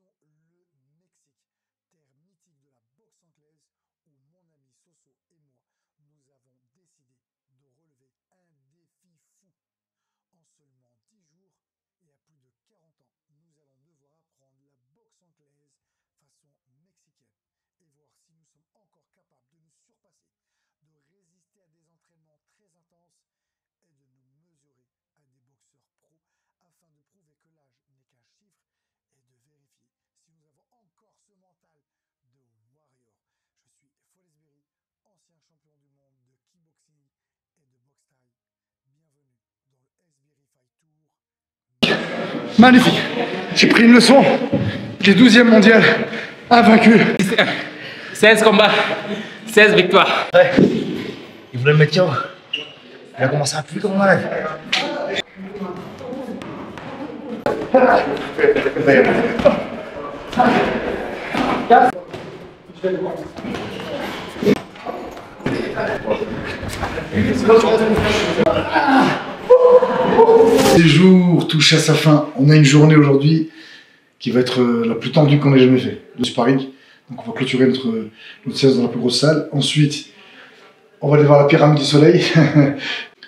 Direction le Mexique, terre mythique de la boxe anglaise, où mon ami Soso et moi, nous avons décidé de relever un défi fou. En seulement 10 jours et à plus de 40 ans, nous allons devoir apprendre la boxe anglaise façon mexicaine et voir si nous sommes encore capables de nous surpasser, de résister à des entraînements très intenses et de nous mesurer à des boxeurs pros afin de prouver que l'âge n'est qu'un chiffre et de vérifier si nous avons encore ce mental de warrior. Je suis Folesberry, ancien champion du monde de kickboxing et de boxe thaï. Bienvenue dans le Sberry Fight Tour. Magnifique. J'ai pris une leçon. J'ai 12e mondial, invaincu. 16 combats, 16 victoires. Ouais. Il voulait me mettre KO. Il a commencé à appuyer comme un malade. Les jours touchent à sa fin. On a une journée aujourd'hui qui va être la plus tendue qu'on ait jamais fait. Le sparring. Donc on va clôturer notre séance dans la plus grosse salle. Ensuite, on va aller voir la pyramide du soleil.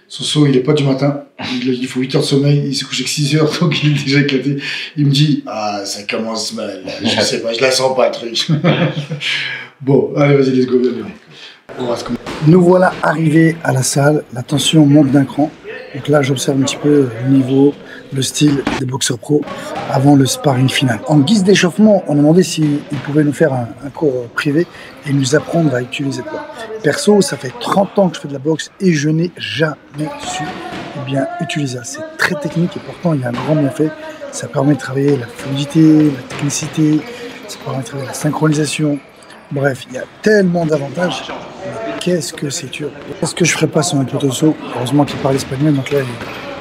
Soso, il est pas du matin. Il faut 8 heures de sommeil. Il s'est couché que 6 heures, donc il est déjà éclaté. Il me dit, ah, ça commence mal. Je sais pas, je la sens pas le truc. Bon, allez, vas-y, let's go. Nous voilà arrivés à la salle. La tension monte d'un cran. Donc là, j'observe un petit peu le niveau, le style des boxeurs pros avant le sparring final. En guise d'échauffement, on a demandé s'ils pouvaient nous faire un cours privé et nous apprendre à utiliser quoi. Perso, ça fait 30 ans que je fais de la boxe et je n'ai jamais su utiliser. C'est très technique et pourtant il y a un grand bienfait. Ça permet de travailler la fluidité, la technicité, ça permet de travailler la synchronisation. Bref, il y a tellement d'avantages. Qu'est-ce que c'est dur. Qu'est-ce que je ferais pas sans un pote Soso? Heureusement qu'il parle espagnol, donc là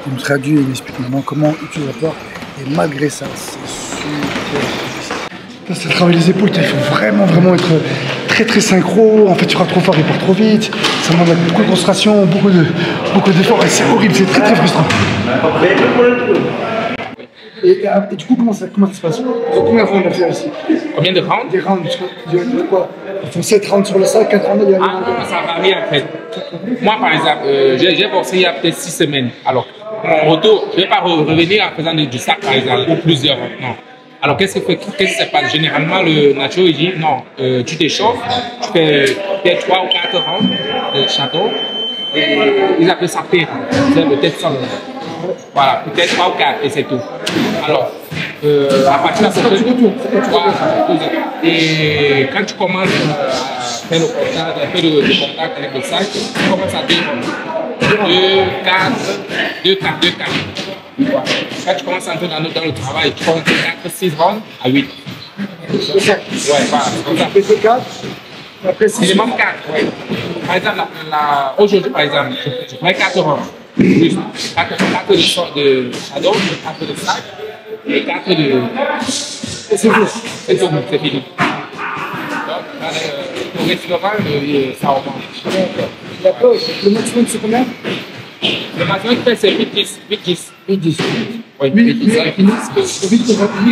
il me traduit et il m'explique maintenant comment utiliser la porte. Et malgré ça, c'est super difficile. Ça travaille les épaules, il faut vraiment être très synchro. En fait, tu vas trop fort, il part trop vite. Ça demande beaucoup de concentration, beaucoup d'efforts. Et c'est horrible, c'est très frustrant. Et du coup, comment ça se passe? Combien de rounds on a fait ici? Combien de rounds? Des rounds, de quoi? Ils font 7 rounds sur le sac, 4 rounds. Ah non, ça varie en fait. Moi par exemple, j'ai boxé il y a peut-être 6 semaines. Alors, mon retour, je ne vais pas revenir en faisant du sac par exemple, ou plusieurs. Non. Alors, qu'est-ce qui se passe? Généralement, le Nacho, il dit non, tu t'échauffes, tu fais peut-être 3 ou 4 rounds de château. Et ils appellent ça P. C'est le test sans. Voilà, peut-être 3 ou 4 et c'est tout. Alors, à partir de ça, et quand tu commences à faire le contact avec le sac, tu commences à 2 4. Quand tu commences à entrer dans le travail, tu commences à 4, 6 rounds à 8. Ouais, voilà. Après 4, après 6. Minimum 4, oui. Par exemple, aujourd'hui, par exemple, je ferai 4 rounds. Plus 4 de shadow, 4 de sac et 4 de. C'est fini. C'est tout, c'est fini. Donc, au restaurant, ça augmente. D'accord. Le maximum, c'est combien? Le maximum, c'est 8-10. 8-10. Oui, 8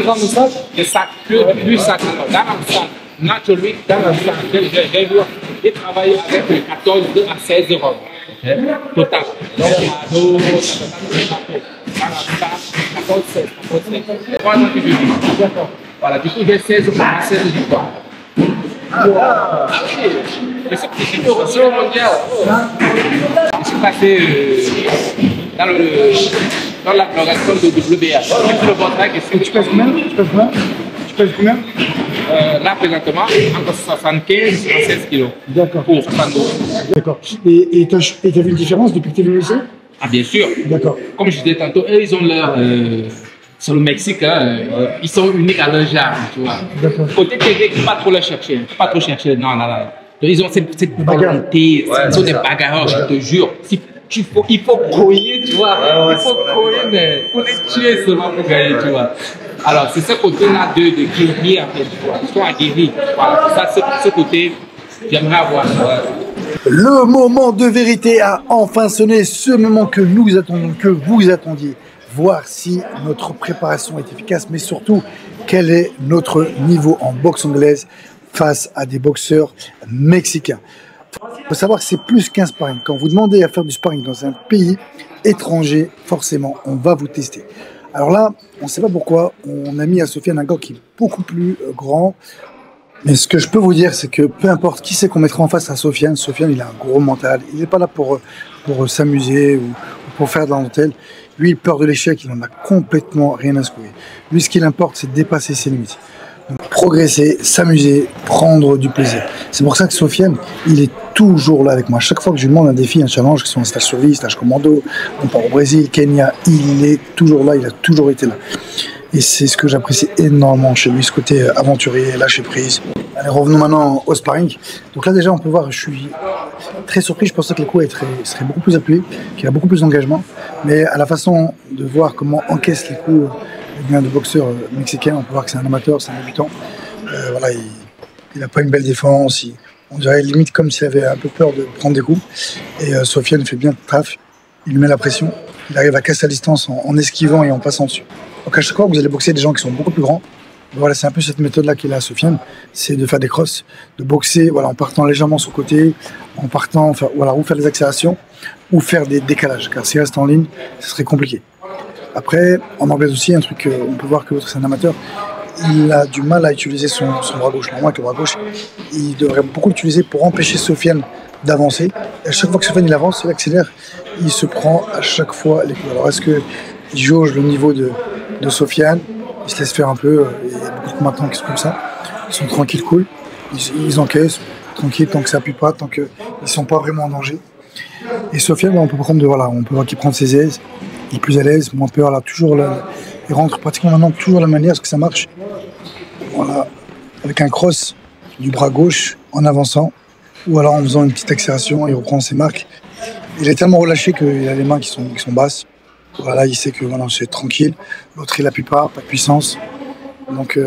rounds de sac. Le sac, plus sac. Dans le sac, naturellement, dans le sac, j'ai vu, il travaille avec 14 à 16 rounds. Total. Donc, shadow, 14, 16. 3 ans que je vis. D'accord. Voilà, du coup, j'ai 16 victoires. Ah oui, je suis au mondial. Je suis passé dans la progression de WBA. Tu pèses combien? Là, présentement, entre 75 et 76 kilos. D'accord. Pour 72. D'accord. Et tu as vu une différence depuis que tu es venu ici? Ah, bien sûr. D'accord. Comme je disais tantôt, eux, ils ont leur. Sur le Mexique, hein, ils sont uniques à leur genre, tu vois. Côté technique, il ne faut pas trop le chercher. Pas trop chercher. Non. Ils ont cette volonté. Ils sont des bagarreurs, je te jure. Il faut courir, tu vois. Il faut courir, mais pour les tuer seulement pour gagner, tu vois. Alors, c'est ce côté-là de guerrier, en fait, tu vois. Ils sont aguerris. Voilà, ça, ce côté, j'aimerais avoir. Le moment de vérité a enfin sonné, ce moment que nous attendons, que vous attendiez. Voir si notre préparation est efficace, mais surtout, quel est notre niveau en boxe anglaise face à des boxeurs mexicains. Il faut savoir que c'est plus qu'un sparring. Quand vous demandez à faire du sparring dans un pays étranger, forcément, on va vous tester. Alors là, on ne sait pas pourquoi, on a mis à Sofiane un gars qui est beaucoup plus grand. Mais ce que je peux vous dire, c'est que peu importe qui c'est qu'on mettra en face à Sofiane, Sofiane, il a un gros mental. Il n'est pas là pour s'amuser ou pour faire de la dentelle. Lui, il a peur de l'échec, il en a complètement rien à secouer. Lui, ce qu'il importe, c'est de dépasser ses limites. Donc, progresser, s'amuser, prendre du plaisir. C'est pour ça que Sofiane, il est toujours là avec moi. Chaque fois que je lui demande un défi, un challenge, que ce soit un stage survie, stage commando, on part au Brésil, Kenya, il est toujours là, il a toujours été là. Et c'est ce que j'apprécie énormément chez lui, ce côté aventurier, lâcher prise. Allez, revenons maintenant au sparring. Donc là déjà, on peut voir, je suis très surpris. Je pensais que les coups seraient beaucoup plus appuyés, qu'il y a beaucoup plus d'engagement. Mais à la façon de voir comment encaisse les coups de boxeurs mexicains, on peut voir que c'est un amateur, c'est un débutant. Voilà, il n'a pas une belle défense. On dirait limite comme s'il avait un peu peur de prendre des coups. Et Sofiane fait bien le taf. Il met la pression. Il arrive à casser la distance en esquivant et en passant dessus. Donc à chaque fois que vous allez boxer des gens qui sont beaucoup plus grands, voilà, c'est un peu cette méthode-là qu'il a à Sofiane, c'est de faire des crosses, de boxer, voilà, en partant légèrement sur le côté, en partant, enfin, voilà, ou faire des accélérations, ou faire des décalages, car s'il reste en ligne, ce serait compliqué. Après, en anglais aussi, un truc, on peut voir que l'autre c'est un amateur, il a du mal à utiliser son bras gauche. Normalement, avec le bras gauche, il devrait beaucoup l'utiliser pour empêcher Sofiane d'avancer. Et à chaque fois que Sofiane il avance, il accélère, il se prend à chaque fois les coups. Alors est-ce qu'il jauge le niveau de Sofiane? Il se laisse faire un peu, il y a beaucoup de combattants qui sont comme ça, ils sont tranquilles, cool, ils encaissent, tranquille, tant que ça appuie pas, tant qu'ils ne sont pas vraiment en danger. Et Sofiane, on peut prendre on peut voir qu'il prend ses aises, il est plus à l'aise, moins peur, là, toujours là, il rentre pratiquement maintenant toujours la manière, parce que ça marche. Voilà, avec un cross du bras gauche en avançant, ou alors en faisant une petite accélération, il reprend ses marques. Il est tellement relâché qu'il a les mains qui sont basses. Voilà, il sait que voilà, c'est tranquille. L'autre, il n'appuie pas de puissance. Donc,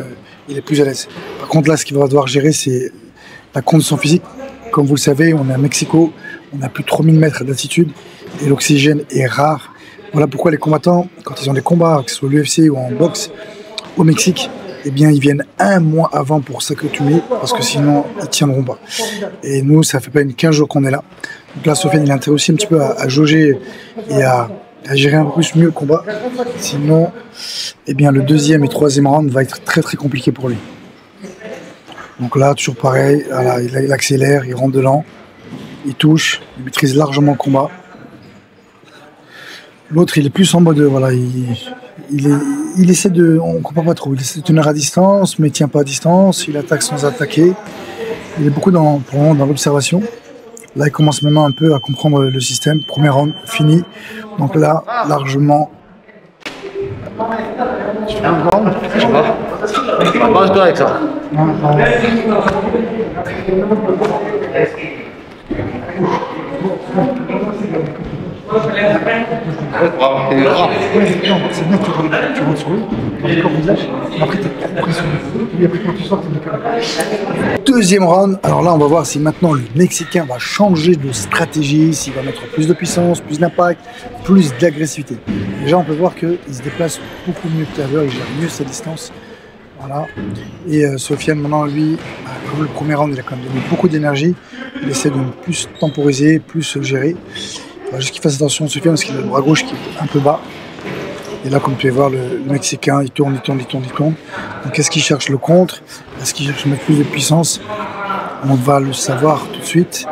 il est plus à l'aise. Par contre, là, ce qu'il va devoir gérer, c'est la condition physique. Comme vous le savez, on est à Mexico, on a plus de 3000 mètres d'altitude et l'oxygène est rare. Voilà pourquoi les combattants, quand ils ont des combats, que ce soit l'UFC ou en boxe, au Mexique, eh bien, ils viennent un mois avant pour s'accoutumer, parce que sinon, ils ne tiendront pas. Et nous, ça fait pas 15 jours qu'on est là. Donc là, Sofiane, il a intérêt aussi un petit peu à jauger et à gérer un peu plus mieux le combat. Sinon, eh bien, le deuxième et troisième round va être très très compliqué pour lui. Donc là, toujours pareil, voilà, il accélère, il rentre dedans, il touche, il maîtrise largement le combat. L'autre, il est plus en mode, voilà, il essaie de, on comprend pas trop, il essaie de tenir à distance, mais il tient pas à distance, il attaque sans attaquer. Il est beaucoup dans l'observation. Là, il commence maintenant un peu à comprendre le système. Premier round fini. Donc là, largement. Tu fais un round? Je sais pas. Arrange-toi avec ça. C'est bien que tu rentres sur lui, le corps visage, après t'es trop pressionné. Et après quand tu sors, t'es décalé. Deuxième round, alors là on va voir si maintenant le Mexicain va changer de stratégie, s'il va mettre plus de puissance, plus d'impact, plus d'agressivité. Déjà on peut voir qu'il se déplace beaucoup mieux que l'aveur, il gère mieux sa distance. Voilà. Et Sofiane maintenant lui, comme le premier round il a quand même donné beaucoup d'énergie, il essaie de plus temporiser, plus se gérer. Il faut juste qu'il fasse attention Sofiane parce qu'il a le bras gauche qui est un peu bas. Et là, comme tu peux voir, le Mexicain, il tourne. Donc, est-ce qu'il cherche le contre? Est-ce qu'il cherche à mettre plus de puissance? On va le savoir tout de suite.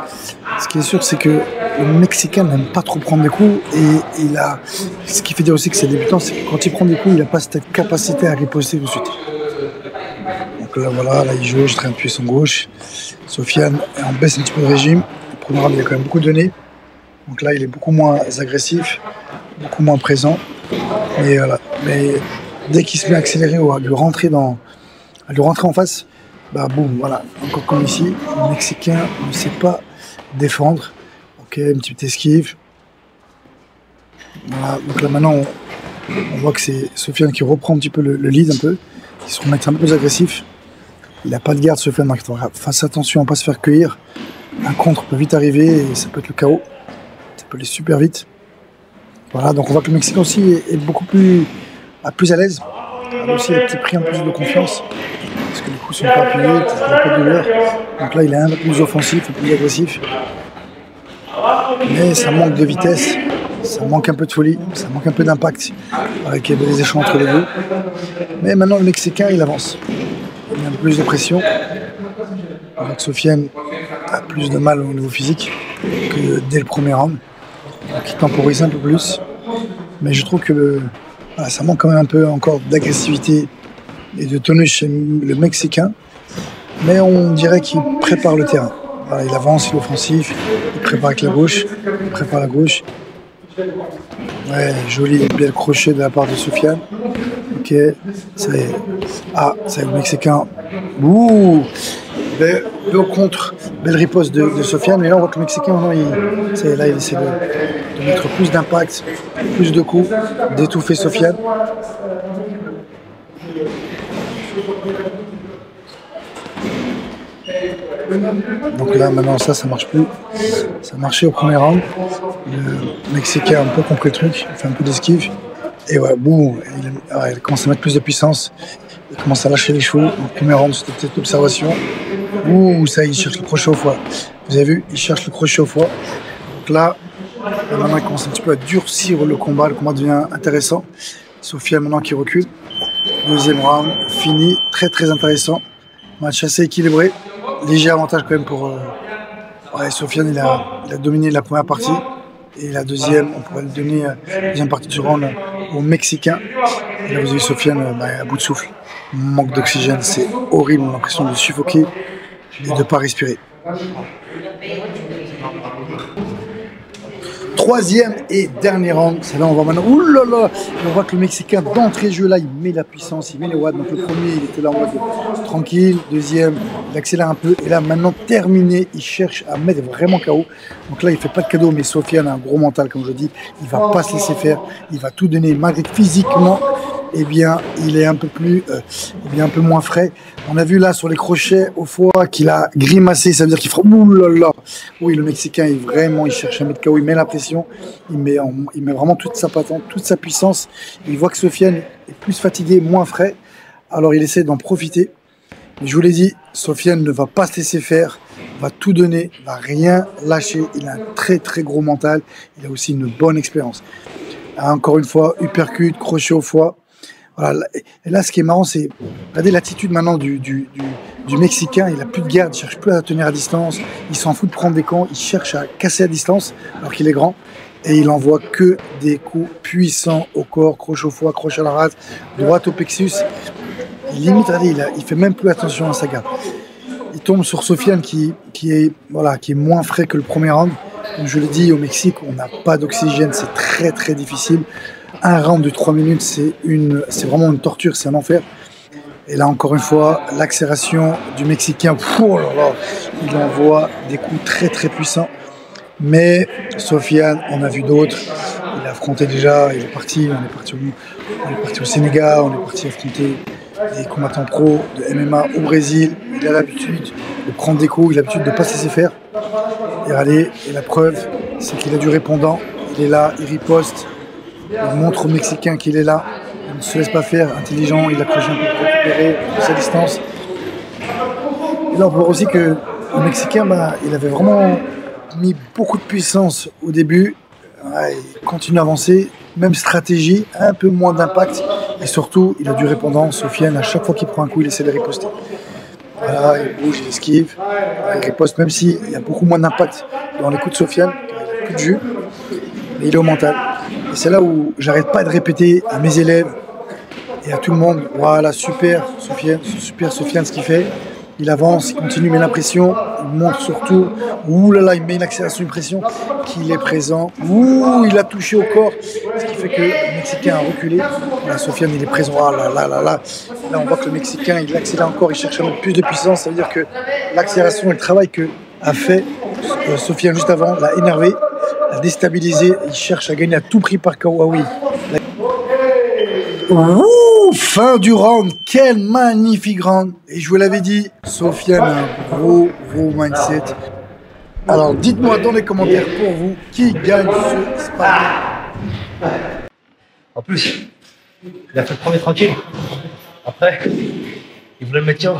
Ce qui est sûr, c'est que le Mexicain n'aime pas trop prendre des coups. Et ce qui fait dire aussi que c'est débutant, c'est que quand il prend des coups, il n'a pas cette capacité à riposter tout de suite. Donc là, voilà, là, il joue, je traîne de son gauche. Sofiane, on baisse un petit peu de régime. Le premier round, il a quand même beaucoup donné. Donc là, il est beaucoup moins agressif, beaucoup moins présent. Et voilà. Mais dès qu'il se met à accélérer ou à lui rentrer en face, bah boum, voilà. Encore comme ici, le Mexicain ne sait pas défendre. Ok, une petite esquive. Voilà. Donc là maintenant, on voit que c'est Sofiane qui reprend un petit peu le lead un peu. Il se remet un peu plus agressif. Il n'a pas de garde Sofiane, donc fasse attention à ne pas se faire cueillir. Un contre peut vite arriver et ça peut être le chaos. Ça peut aller super vite. Voilà, donc on voit que le Mexicain aussi est beaucoup plus à l'aise. Là aussi, il a peut-être pris un peu plus de confiance. Parce que les coups sont pas appuyés, peut-être qu'il a pas de douleur. Donc là, il est un peu plus offensif, un peu plus agressif. Mais ça manque de vitesse, ça manque un peu de folie, ça manque un peu d'impact avec les échelons entre les deux. Mais maintenant, le Mexicain, il avance. Il a un peu plus de pression. Avec Sofiane a plus de mal au niveau physique que dès le premier round. Donc il temporise un peu plus. Mais je trouve que voilà, ça manque quand même un peu encore d'agressivité et de tonus chez le Mexicain. Mais on dirait qu'il prépare le terrain. Voilà, il avance, il est offensif, il prépare avec la gauche, il prépare la gauche. Ouais, joli, bel crochet de la part de Sofiane. Ok, ça y est. Ah, ça y est, le Mexicain. Ouh, bel contre, belle riposte de Sofiane. Mais là, on voit que le Mexicain, maintenant, ça y est, là, il essaie de mettre plus d'impact, plus de coups, d'étouffer Sofiane. Donc là, maintenant, ça marche plus. Ça marchait au premier round. Le Mexicain a un peu compris le truc, il fait un peu d'esquive. Et ouais, boum, il commence à mettre plus de puissance. Il commence à lâcher les chevaux. Au premier round, c'était peut-être l'observation. Ouh, ça, il cherche le crochet au foie. Vous avez vu, il cherche le crochet au foie. Donc là, maintenant, il commence un petit peu à durcir le combat. Le combat devient intéressant. Sofiane maintenant qui recule. Deuxième round, fini. Très, très intéressant. Match assez équilibré. Léger avantage quand même pour... Ouais, Sofiane, il a dominé la première partie. Et la deuxième, on pourrait le donner, la deuxième partie du round au Mexicain. Et là, vous avez Sofiane à bout de souffle. Manque d'oxygène, c'est horrible. On a l'impression de suffoquer et de ne pas respirer. Troisième et dernier round, c'est là on voit maintenant, oulala, on voit que le Mexicain d'entrée de jeu là, il met la puissance, il met les watts. Donc le premier, il était là en mode tranquille, deuxième, il accélère un peu, et là maintenant terminé, il cherche à mettre vraiment KO. Donc là, il fait pas de cadeau, mais Sofiane a un gros mental, comme je dis, il va pas se laisser faire, il va tout donner, malgré que physiquement, eh bien, il est un peu plus, un peu moins frais. On a vu là sur les crochets au foie qu'il a grimacé, ça veut dire qu'il fera oulala. Oui, le Mexicain, il cherche à mettre KO, il met la pression, il met vraiment toute sa patente, toute sa puissance. Il voit que Sofiane est plus fatigué, moins frais, alors il essaie d'en profiter. Mais je vous l'ai dit, Sofiane ne va pas se laisser faire, va tout donner, va rien lâcher. Il a un très très gros mental, il a aussi une bonne expérience. Encore une fois, uppercut, crochet au foie. Voilà. Et là, ce qui est marrant, c'est regardez l'attitude maintenant du Mexicain. Il n'a plus de garde, il cherche plus à tenir à distance. Il s'en fout de prendre des camps, il cherche à casser à distance alors qu'il est grand. Et il envoie que des coups puissants au corps, crochet au foie, crochet à la rate, droite au plexus. Limite, regardez, il fait même plus attention à sa garde. Il tombe sur Sofiane qui est moins frais que le premier round. Comme je l'ai dit, au Mexique, on n'a pas d'oxygène, c'est très très difficile. Un round de 3 minutes, c'est vraiment une torture, c'est un enfer. Et là, encore une fois, l'accélération du Mexicain, oh là là, il envoie des coups très très puissants. Mais Sofiane, on a vu d'autres. Il a affronté déjà, il est parti, on est parti au Sénégal, on est parti affronter des combattants pro de MMA au Brésil. Il a l'habitude de prendre des coups, il a l'habitude de ne pas se laisser faire. Et allez, et la preuve, c'est qu'il a du répondant. Il est là, il riposte. Il montre au Mexicain qu'il est là, il ne se laisse pas faire, intelligent, il accroche un peu pour récupérer sa distance. Et là on voit aussi que le Mexicain, il avait vraiment mis beaucoup de puissance au début, il continue à avancer, même stratégie, un peu moins d'impact, et surtout il a du répondant. Sofiane, à chaque fois qu'il prend un coup, il essaie de riposter. Voilà, il bouge, il esquive, il riposte, même s'il y a beaucoup moins d'impact dans les coups de Sofiane, car il n'a plus de jus, mais il est au mental. Et c'est là où j'arrête pas de répéter à mes élèves et à tout le monde, voilà, super Sofiane ce qu'il fait. Il avance, il continue, il met l'impression, il montre surtout, oulala, il met une accélération, une pression, qu'il est présent, il a touché au corps, ce qui fait que le Mexicain a reculé. Là, Sofiane, il est présent, là, on voit que le Mexicain, il accélère encore, il cherche à mettre plus de puissance, ça veut dire que l'accélération et le travail que a fait Sofiane juste avant l'a énervé, l'a déstabilisé, il cherche à gagner à tout prix par KO. Fin du round, quel magnifique round. Et je vous l'avais dit, Sofiane a un gros mindset. Alors dites-moi dans les commentaires pour vous, qui gagne ce sparring. En plus, il a fait le premier tranquille. Après, il voulait me mettre KO.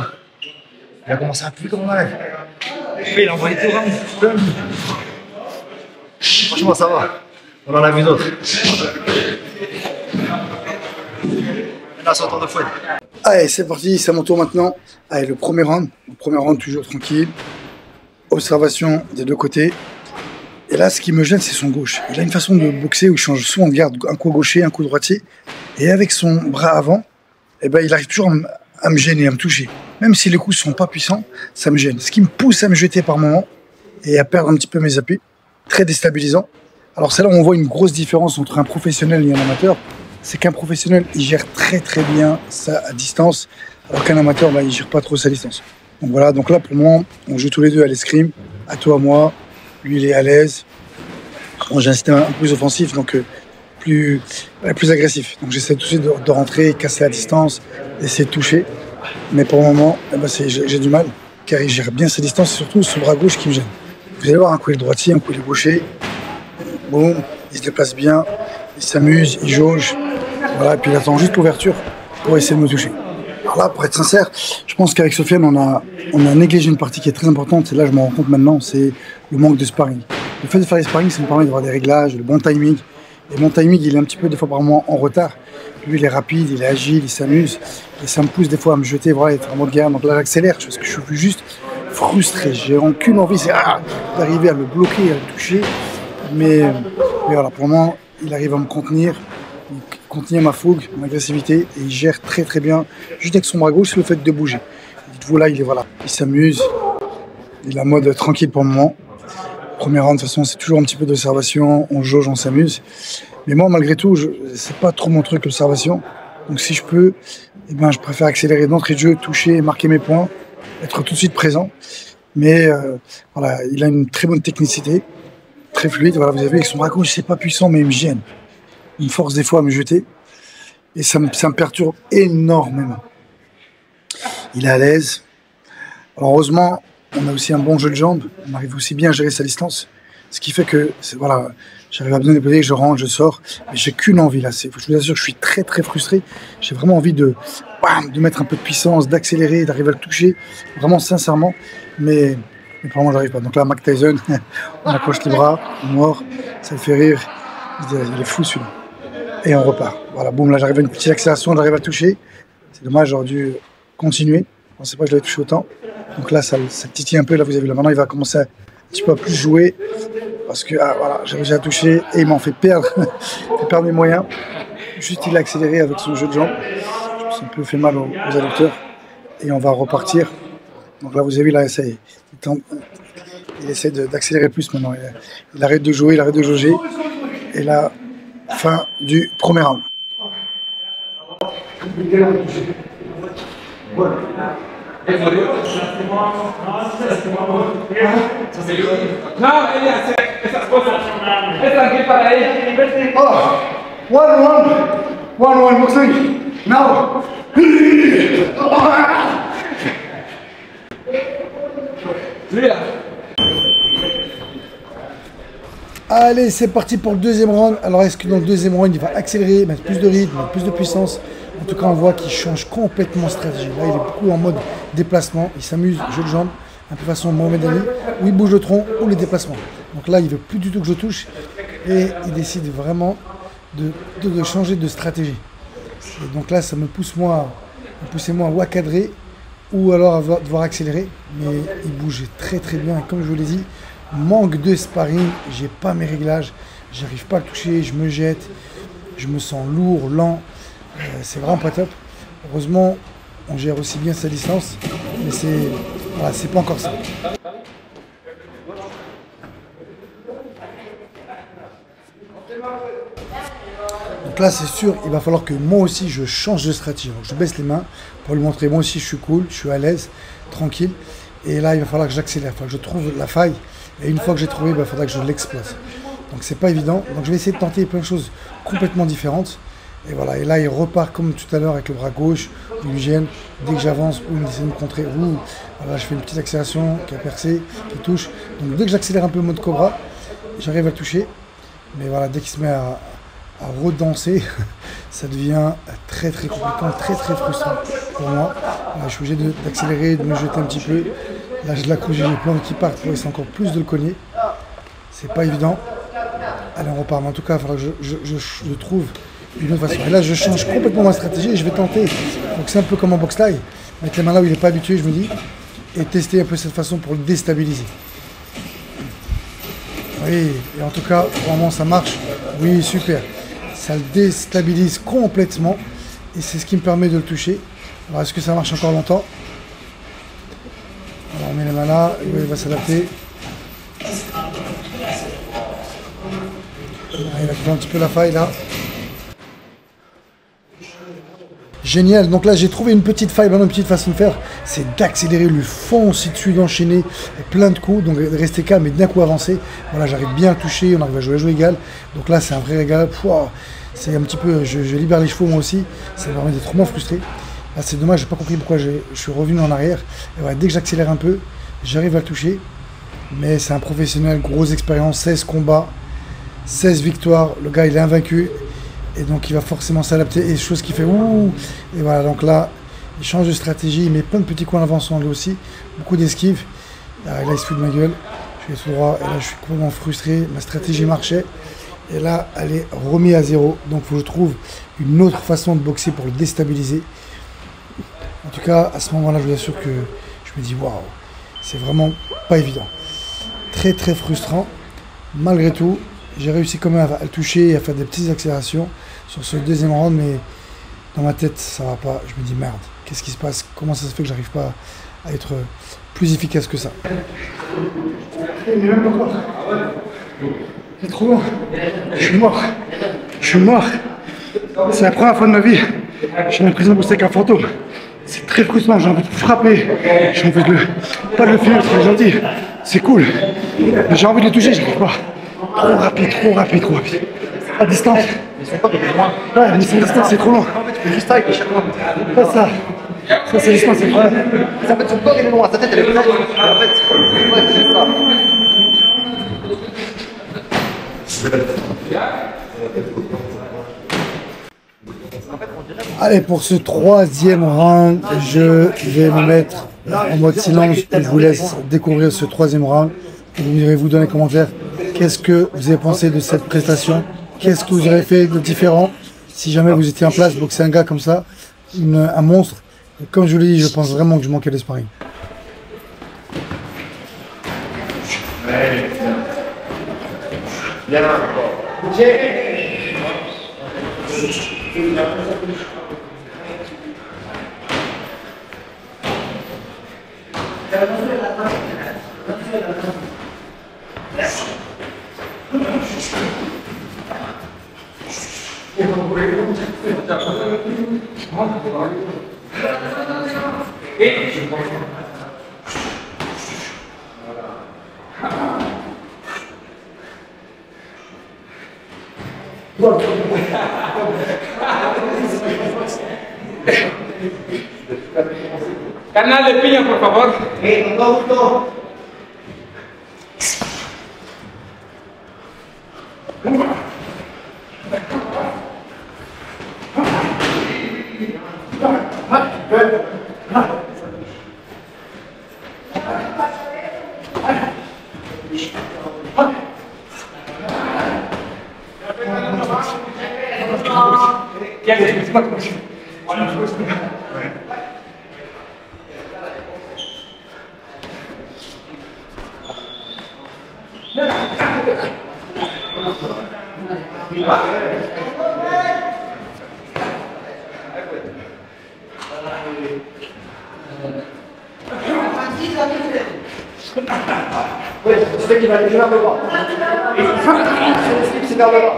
Il a commencé à appuyer comme on a. Il a envoyé tout vraiment. Franchement, ça va. On en a vu d'autres. Là, c'est un tour de fouette. Allez, c'est parti, c'est à mon tour maintenant. Allez, le premier round. Le premier round, toujours tranquille. Observation des deux côtés. Et là, ce qui me gêne, c'est son gauche. Il a une façon de boxer où il change souvent de garde, un coup gaucher, un coup droitier. Et avec son bras avant, eh ben, il arrive toujours à me gêner, à me toucher. Même si les coups ne sont pas puissants, ça me gêne. Ce qui me pousse à me jeter par moments et à perdre un petit peu mes appuis. Très déstabilisant. Alors c'est là où on voit une grosse différence entre un professionnel et un amateur. C'est qu'un professionnel, il gère très très bien sa distance, alors qu'un amateur, bah, il gère pas trop sa distance. Donc voilà, donc là pour le moment, on joue tous les deux à l'escrime, à toi, à moi. Lui, il est à l'aise. Bon, j'ai un système un peu plus offensif, donc plus agressif. Donc j'essaie tout de suite de rentrer, casser la distance, essayer de toucher. Mais pour le moment, eh ben, j'ai du mal, car il gère bien sa distance, et surtout son bras gauche qui me gêne. Vous allez voir, un coup il est droitier, un coup il est gaucher. Boum, il se déplace bien, il s'amuse, il jauge. Voilà, et puis il attend juste l'ouverture pour essayer de me toucher. Alors là, pour être sincère, je pense qu'avec Sofiane, on a négligé une partie qui est très importante, et là je m'en rends compte maintenant, c'est le manque de sparring. Le fait de faire des sparring, ça me permet d'avoir des réglages, le bon timing. Et mon timing, il est un petit peu des fois par moment en retard. Lui, il est rapide, il est agile, il s'amuse. Et ça me pousse des fois à me jeter, voilà, être en mode guerre. Donc là, j'accélère, parce que je suis juste frustré. J'ai aucune envie, c'est d'arriver à le bloquer, à le toucher. Mais voilà, pour le moment, il arrive à me contenir. Il continue ma fougue, mon agressivité. Et il gère très très bien, juste avec son bras gauche, c'est le fait de bouger. Dites-vous là, il s'amuse. Il est en mode tranquille pour le moment. Premier round, de toute façon, c'est toujours un petit peu d'observation, on jauge, on s'amuse. Mais moi, malgré tout, c'est pas trop mon truc, l'observation. Donc si je peux, eh ben, je préfère accélérer d'entrée de jeu, toucher, marquer mes points, être tout de suite présent. Mais voilà, il a une très bonne technicité, très fluide. Voilà, vous avez vu, avec son bras gauche, c'est pas puissant, mais il me gêne. Il me force des fois à me jeter. Et ça me perturbe énormément. Il est à l'aise. Alors heureusement, on a aussi un bon jeu de jambes, on arrive aussi bien à gérer sa distance, ce qui fait que voilà, j'arrive à bien déposer, je rentre, je sors, mais j'ai qu'une envie là, je vous assure que je suis très très frustré, j'ai vraiment envie de mettre un peu de puissance, d'accélérer, d'arriver à le toucher, vraiment sincèrement, mais pour le moment j'arrive pas. Donc là, Mike Tyson, on accroche les bras, on mord, ça le fait rire, il est fou celui-là, et on repart. Voilà, boum, là j'arrive à une petite accélération, j'arrive à le toucher, c'est dommage, j'aurais dû continuer, je pensais pas que je l'avais touché autant. Donc là, ça titille un peu, là vous avez vu, là maintenant il va commencer un petit peu à plus jouer, parce que voilà, j'ai réussi à toucher et il m'en fait perdre, mes moyens. Juste il a accéléré avec son jeu de jambes, je me suis un peu fait mal aux adducteurs, et on va repartir. Donc là vous avez vu, là, il essaie d'accélérer plus maintenant, il arrête de jouer, il arrête de jauger, et là, fin du premier round. One round boxing. Now. Allez, c'est parti pour le deuxième round. Alors, est-ce que dans le deuxième round, il va accélérer, mettre plus de rythme, mettre plus de puissance? En tout cas, on voit qu'il change complètement de stratégie. Là, il est beaucoup en mode déplacement. Il s'amuse, jeu de jambes, un peu façon Mohamed Ali, où il bouge le tronc ou les déplacements. Donc là, il ne veut plus du tout que je touche. Et il décide vraiment de changer de stratégie. Et donc là, ça me pousse moi ou à cadrer ou alors à devoir accélérer. Mais il bouge très très bien. Et comme je vous l'ai dit, manque de sparring. J'ai pas mes réglages. J'arrive pas à le toucher. Je me jette. Je me sens lourd, lent. C'est vraiment pas top. Heureusement, on gère aussi bien sa distance. Mais c'est pas encore ça. Donc là, c'est sûr, il va falloir que moi aussi, je change de stratégie. Donc, je baisse les mains pour lui montrer, moi aussi, je suis cool, je suis à l'aise, tranquille. Et là, il va falloir que j'accélère, il va falloir que je trouve la faille. Et une fois que j'ai trouvé, il faudra que je l'exploite. Donc, c'est pas évident. Donc, je vais essayer de tenter plein de choses complètement différentes. Et voilà, et là, il repart comme tout à l'heure avec le bras gauche, il lui gêne. Dès que j'avance, il essaie de me contrer. Voilà, je fais une petite accélération qui a percé, qui touche. Donc, dès que j'accélère un peu le mode cobra, j'arrive à le toucher. Mais voilà, dès qu'il se met à redanser, ça devient très compliqué, très frustrant pour moi. Là, je suis obligé d'accélérer, de me jeter un petit peu. Là, je l'accroche, j'ai les plans qui partent pour essayer encore plus de le cogner. C'est pas évident. Allez, on repart. Mais en tout cas, il faudra que je trouve une autre façon. Et là, je change complètement ma stratégie et je vais tenter. Donc, c'est un peu comme en boxe taille. Mettre les mains là où il n'est pas habitué, je me dis. Et tester un peu cette façon pour le déstabiliser. Oui, et en tout cas, pour le moment, ça marche. Oui, super. Ça le déstabilise complètement. Et c'est ce qui me permet de le toucher. Alors, est-ce que ça marche encore longtemps? Alors, on met les mains là. Oui, il va s'adapter. Il a trouvé un petit peu la faille là. Génial, donc là j'ai trouvé une petite faille, une petite façon de faire, c'est d'accélérer, lui foncer dessus, d'enchaîner plein de coups, donc rester calme et d'un coup avancer. Voilà, j'arrive bien à toucher, on arrive à jouer égal. Donc là c'est un vrai régal, c'est un petit peu, je libère les chevaux moi aussi, ça me permet d'être moins frustré. Là c'est dommage, j'ai pas compris pourquoi je suis revenu en arrière. Et voilà, dès que j'accélère un peu, j'arrive à le toucher. Mais c'est un professionnel, grosse expérience, 16 combats, 16 victoires, le gars il est invaincu. Et donc il va forcément s'adapter, et chose qui fait ouh. Et voilà, donc là, il change de stratégie, il met plein de petits coins d'avançant lui aussi, beaucoup d'esquives. Là, il se fout de ma gueule, je vais tout droit, et là je suis complètement frustré, ma stratégie marchait. Et là, elle est remise à zéro, donc il faut que je trouve une autre façon de boxer pour le déstabiliser. En tout cas, à ce moment-là, je vous assure que je me dis waouh, c'est vraiment pas évident. Très frustrant, malgré tout. J'ai réussi quand même à le toucher et à faire des petites accélérations sur ce deuxième round, mais dans ma tête, ça va pas. Je me dis merde, qu'est-ce qui se passe? Comment ça se fait que j'arrive pas à être plus efficace que ça? C'est trop long. Je suis mort. Je suis mort. C'est la première fois de ma vie. J'ai l'impression de bosser avec un fantôme. C'est très frustrant, j'ai envie de frapper. J'ai envie de pas de le finir, c'est gentil. C'est cool. Mais j'ai envie de le toucher, j'arrive pas. Trop rapide. À distance. Ouais, mais c'est distance, c'est trop long. Pas ça. Ça, c'est distance, c'est trop long. En fait, son corps il est loin, sa tête elle est plus loin. En fait, ouais, c'est ça. Allez, pour ce troisième round, je vais me mettre en mode silence. Je vous laisse découvrir ce troisième round. Vous irez vous donner les commentaires. Qu'est-ce que vous avez pensé de cette prestation? Qu'est-ce que vous aurez fait de différent? Si jamais vous étiez en place, boxer un gars comme ça, un monstre. Et comme je vous l'ai dit, je pense vraiment que je manquais de sparring. Canal de piña, por favor. Ouais, tu sais qu'il va aller vers le bas. C'est vers le bas.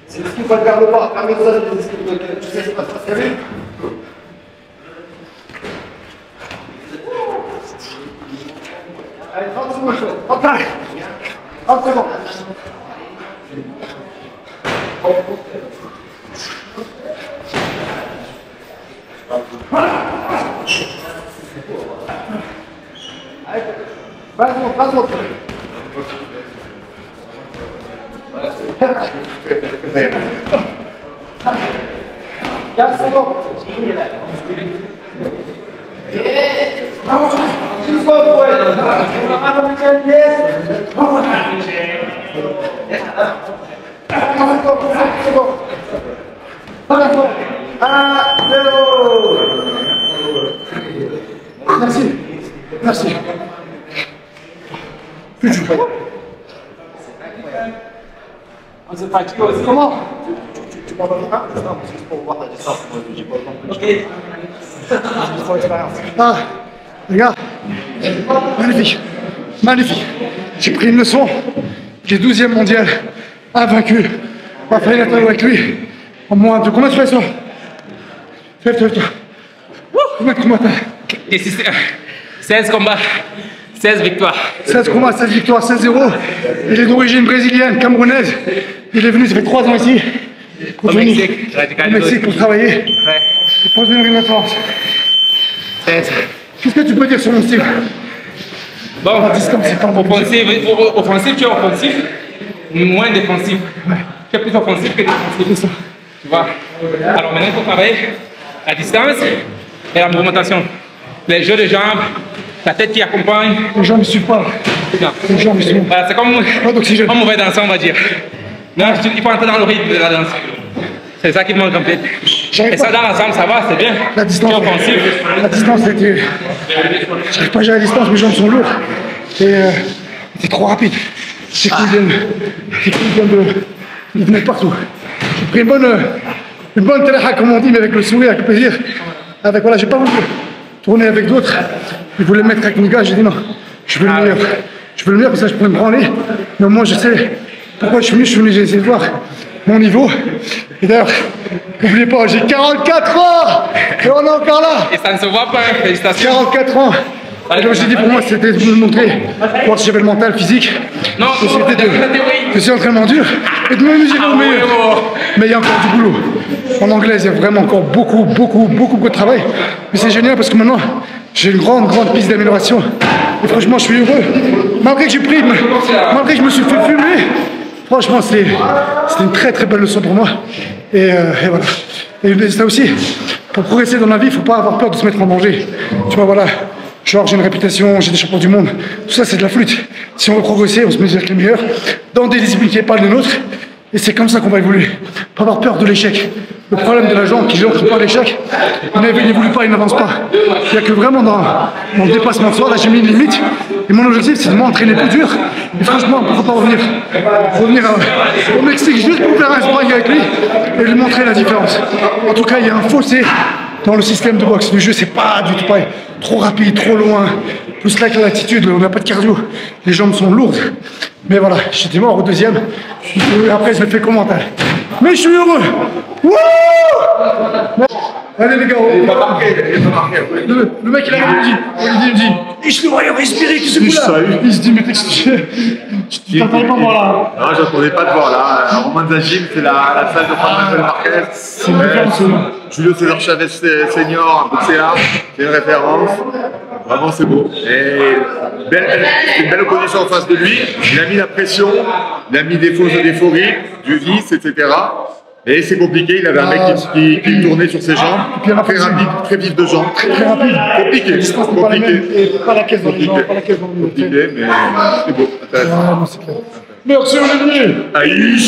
C'est le scoop vers le bas. Permets ça, tu sais, c'est pas ça. T'as vu? Allez, 30 secondes. Hop là. 30 secondes. Allez, 20 secondes. Merci. Merci. Plus de jouer. On se fatigue aussi. Comment? Tu m'en donnes un? Non, c'est juste pour voir ta distance. Moi, j'ai pas le temps. Ok. Ah, les gars, magnifique. Magnifique. J'ai pris une leçon. J'ai 12e mondial, invaincu. On va faire une interview avec lui. En moins de combien tu fais ça? Fais-toi. Combien t'as? 16 combats, 16 victoires. 16 combats, 16 victoires, 16-0. Il est d'origine brésilienne, camerounaise. Il est venu, ça fait 3 ans ici. Au Mexique, Au Mexique pour travailler. Ouais. Il pose une référence. 16. Qu'est-ce que tu peux dire sur mon style? Bon, À distance, c'est pas bon. offensif, tu es offensif, moins défensif. Tu es plus offensif que défensif. Tu vois? Alors maintenant, il faut travailler la distance et la movimentation. Les jeux de jambes, la tête qui accompagne. Les gens ne me suivent pas. Non. Les gens me suivent. Voilà, c'est comme Pas d'oxygène. un mauvais danseur, on va dire. Non, il faut entrer dans le rythme de la danse. C'est ça qui me manque en fait. Et ça, dans l'ensemble, ça va, c'est bien. La distance. Tu es offensif. La distance, c'était. J'arrive pas à gérer la distance, mes jambes sont lourdes. Et c'est trop rapide. C'est qu'ils viennent de. Ils venaient de partout. J'ai pris une bonne téléha, comme on dit, mais avec le sourire, avec le plaisir. Avec, voilà, j'ai pas voulu tourner avec d'autres. Ils voulaient me mettre avec mes gars, j'ai dit non. Je veux le meilleur. Je veux le meilleur, parce que je pourrais me branler. Mais au moins, je sais pourquoi je suis venu, j'ai essayé de voir mon niveau. Et d'ailleurs, n'oubliez pas, j'ai 44 ans et on est encore là. Et ça ne se voit pas, hein. Félicitations. 44 ans. Et donc j'ai dit pour moi c'était de me montrer, voir si j'avais le mental, physique, Non, c'était de ces entraînements durs et de me mesurer au meilleur. Mais il y a encore du boulot. En anglais, il y a vraiment encore beaucoup de travail. Mais c'est génial parce que maintenant, j'ai une grande piste d'amélioration. Et franchement, je suis heureux. Malgré que j'ai pris, malgré que je me suis fait fumer, franchement, c'était une très belle leçon pour moi. Et voilà. Et ça aussi, pour progresser dans la vie, il ne faut pas avoir peur de se mettre en danger. Tu vois, voilà. Genre, j'ai une réputation, j'ai des champions du monde. Tout ça, c'est de la flûte. Si on veut progresser, on se met avec les meilleurs, dans des disciplines qui n'est pas les nôtres. Et c'est comme ça qu'on va évoluer. Pas avoir peur de l'échec. Le problème de la jambe qui n'entre pas l'échec, il n'évolue pas, il n'avance pas. Il n'y a que vraiment dans le dépassement de soi, là j'ai mis une limite. Et mon objectif, c'est de m'entraîner plus dur. Et franchement, pourquoi pas revenir au Mexique juste pour faire un sparring avec lui et lui montrer la différence. En tout cas, il y a un fossé dans le système de boxe. Le jeu, c'est pas du tout pareil. Trop rapide, trop loin. Plus là que l'attitude, on n'a pas de cardio. Les jambes sont lourdes. Mais voilà, j'étais mort au deuxième. Et après, je me fais commentaire. Mais je suis heureux. Wouh! Allez les gars, le mec il arrive, il me dit, et je le voyais respirer, qu'est-ce que c'est là? Il se dit, mais tu t'attendais pas voir là? Non, je n'attendais pas de voir là. Romain Zagim, c'est la salle de Juan Marquez. C'est une référence. Julio César Chavez senior, un boxéa, c'est une référence. Vraiment, c'est beau. Et c'est une belle opposition en face de lui. Il a mis la pression, il a mis des faux rythmes, du vice, etc. Et c'est compliqué, il avait un mec qui tournait sur ses jambes, très rapide, très vif de jambes. Très rapide. Compliqué. Et pas la caisse dans les jambes, pas la caisse dans le compliqué, mais c'est beau, intéressant. Ah, non, c'est clair. Merci, on est venu. Aïe.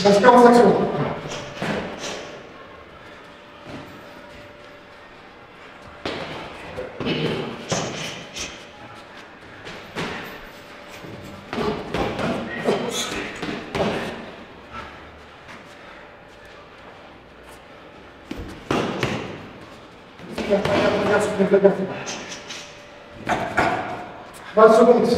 Reste 45 secondes. Regarde, 20 secondes.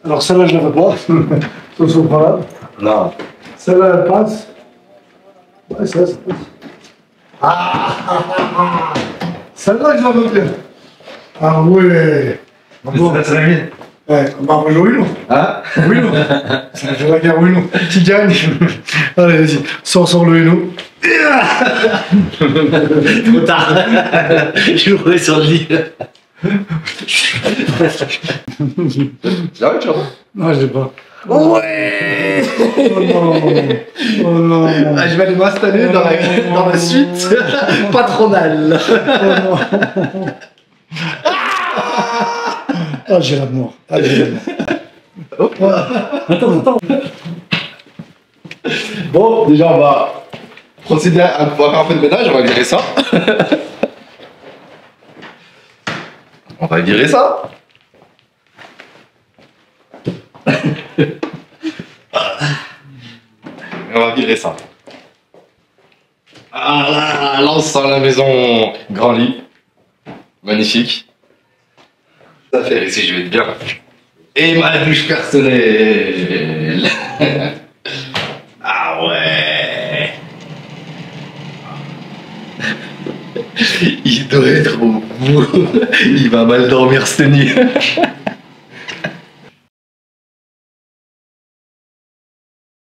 Alors celle-là, je la veux pas. Ça, c'est pas là. Non. Celle-là, elle passe. Ouais, ça passe. Ah, celle-là, je la veux bien. Ah ouais. Bon, c'est la mienne. Ouais, on va jouer nous. Hein? Oui, nous. C'est la guerre oui, nous. Qui gagne? Allez, vas-y. Sors le Uno. Trop tard. Je le trouvais sur le lit. J'arrête, tu vois. Non, je l'ai pas. Ouais. Oh non. Oh non. Ah, je vais aller m'installer dans la suite patronale. Oh non. Ah, j'ai la mort. Ah, j'ai la mort. Attends. Bon, déjà, on va procéder à faire un peu de ménage, on va virer ça. On va virer ça. On va virer ça. Ah là, on sent la maison. Grand lit. Magnifique. Ça fait ici, je vais être bien. Et ma douche personnelle. Ah ouais. Il doit être au bout. Il va mal dormir cette nuit.